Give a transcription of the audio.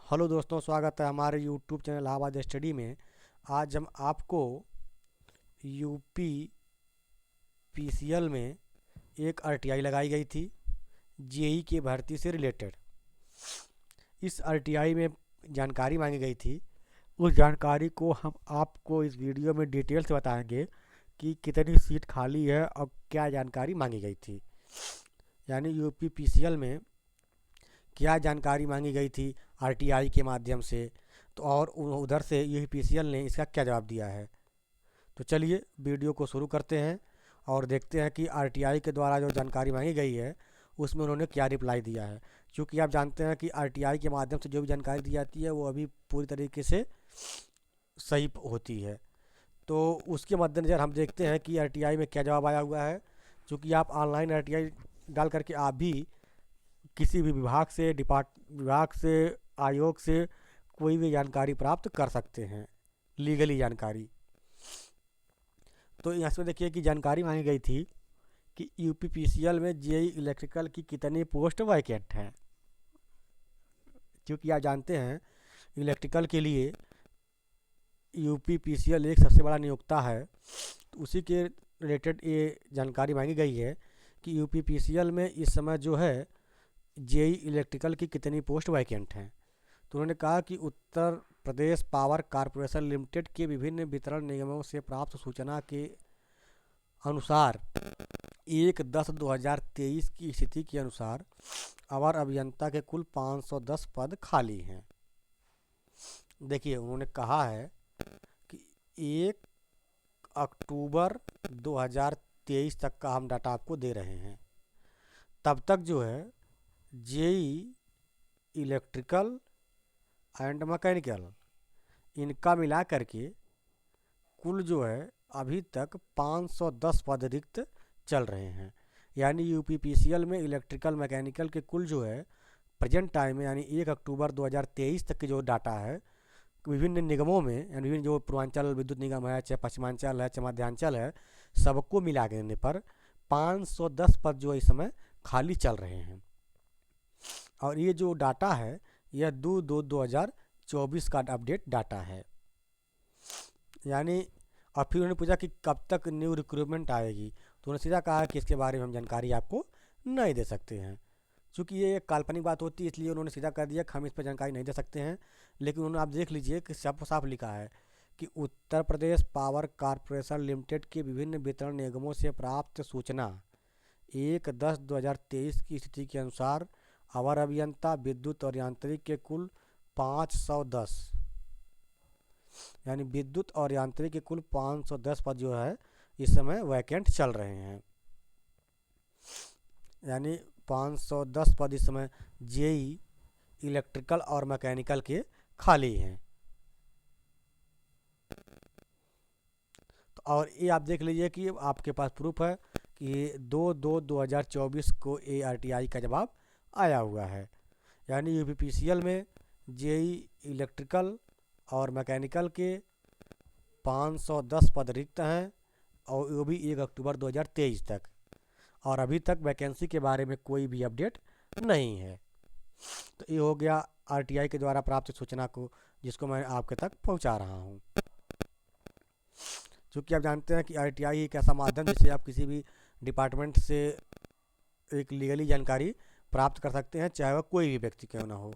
Hello दोस्तों, स्वागत है हमारे यूट्यूब चैनल इलाहाबाद स्टडी में। आज हम आपको यूपी पीसीएल में एक आरटीआई लगाई गई थी जेई के भर्ती से रिलेटेड। इस आरटीआई में जानकारी मांगी गई थी। उस जानकारी को हम आपको इस वीडियो में डिटेल से बताएंगे कि कितनी सीट खाली है और क्या जानकारी मांगी गई थी। यानी यूपी पीसीएल में क्या जानकारी मांगी गई थी आरटीआई के माध्यम से, तो और उधर से यूपीसीएल ने इसका क्या जवाब दिया है। तो चलिए वीडियो को शुरू करते हैं और देखते हैं कि आरटीआई के द्वारा जो जानकारी मांगी गई है उसमें उन्होंने क्या रिप्लाई दिया है। क्योंकि आप जानते हैं कि आरटीआई के माध्यम से जो भी जानकारी दी जाती है वो अभी पूरी तरीके से सही होती है। तो उसके मद्देनज़र हम देखते हैं कि आरटीआई में क्या जवाब आया हुआ है। क्योंकि आप ऑनलाइन आरटीआई डाल करके आप भी किसी भी विभाग से, आयोग से कोई भी जानकारी प्राप्त कर सकते हैं, लीगली जानकारी। तो यहाँ से देखिए कि जानकारी मांगी गई थी कि यूपी पीसीएल में जेई इलेक्ट्रिकल की कितनी पोस्ट वैकेंट हैं। क्योंकि आप जानते हैं इलेक्ट्रिकल के लिए यूपी पीसीएल एक सबसे बड़ा नियोक्ता है, तो उसी के रिलेटेड ये जानकारी मांगी गई है कि यूपी पीसीएल में इस समय जो है जेई इलेक्ट्रिकल की कितनी पोस्ट वैकेंट हैं। तो उन्होंने कहा कि Uttar Pradesh power corporation limited के विभिन्न वितरण निगमों से प्राप्त सूचना के अनुसार 1/10/2023 की स्थिति के अनुसार अवर अभियंता के कुल 510 पद खाली हैं। देखिए उन्होंने कहा है कि 1 अक्टूबर 2023 तक का हम डाटा आपको दे रहे हैं। तब तक जो है जेई इलेक्ट्रिकल एंड मैकेनिकल इनका मिला करके कुल जो है अभी तक 510 पद रिक्त चल रहे हैं। यानी यूपी पीसीएल में इलेक्ट्रिकल मैकेनिकल के कुल जो है प्रेजेंट टाइम में यानी 1 अक्टूबर 2023 तक के जो डाटा है विभिन्न निगमों में, यानी विभिन्न जो पूर्वांचल विद्युत निगम है, चाहे पश्चिमांचल है, चाहे मध्यांचल है, सबको मिला देने पर 510 पद जो इस समय खाली चल रहे हैं। और ये जो डाटा है यह 2/2/2024 का अपडेट डाटा है। यानी और फिर उन्होंने पूछा कि कब तक न्यू रिक्रूटमेंट आएगी, तो उन्होंने सीधा कहा कि इसके बारे में हम जानकारी आपको नहीं दे सकते हैं। क्योंकि ये एक काल्पनिक बात होती है, इसलिए उन्होंने सीधा कर दिया कि हम इस पर जानकारी नहीं दे सकते हैं। लेकिन उन्होंने आप देख लीजिए कि साफ साफ लिखा है कि Uttar Pradesh power corporation limited के विभिन्न वितरण निगमों से प्राप्त सूचना 1/10/2023 की स्थिति के अनुसार अवर अभियंता विद्युत और यांत्रिक के कुल 510, यानी विद्युत और यांत्रिक के कुल 510 पद जो है इस समय वैकेंट चल रहे हैं। यानी 510 पद इस समय जेई इलेक्ट्रिकल और मैकेनिकल के खाली हैं। तो और ये आप देख लीजिए कि आपके पास प्रूफ है कि 2/2/2024 को ARTI का जवाब आया हुआ है। यानी यूपी पीसीएल में जेई इलेक्ट्रिकल और मैकेनिकल के 510 पद रिक्त हैं और वो भी 1 अक्टूबर 2023 तक। और अभी तक वैकेंसी के बारे में कोई भी अपडेट नहीं है। तो ये हो गया आरटीआई के द्वारा प्राप्त सूचना को, जिसको मैं आपके तक पहुंचा रहा हूं। क्योंकि आप जानते हैं कि आरटीआई एक ऐसा माध्यम जिससे आप किसी भी डिपार्टमेंट से एक लीगली जानकारी प्राप्त कर सकते हैं, चाहे वह कोई भी व्यक्ति क्यों ना हो।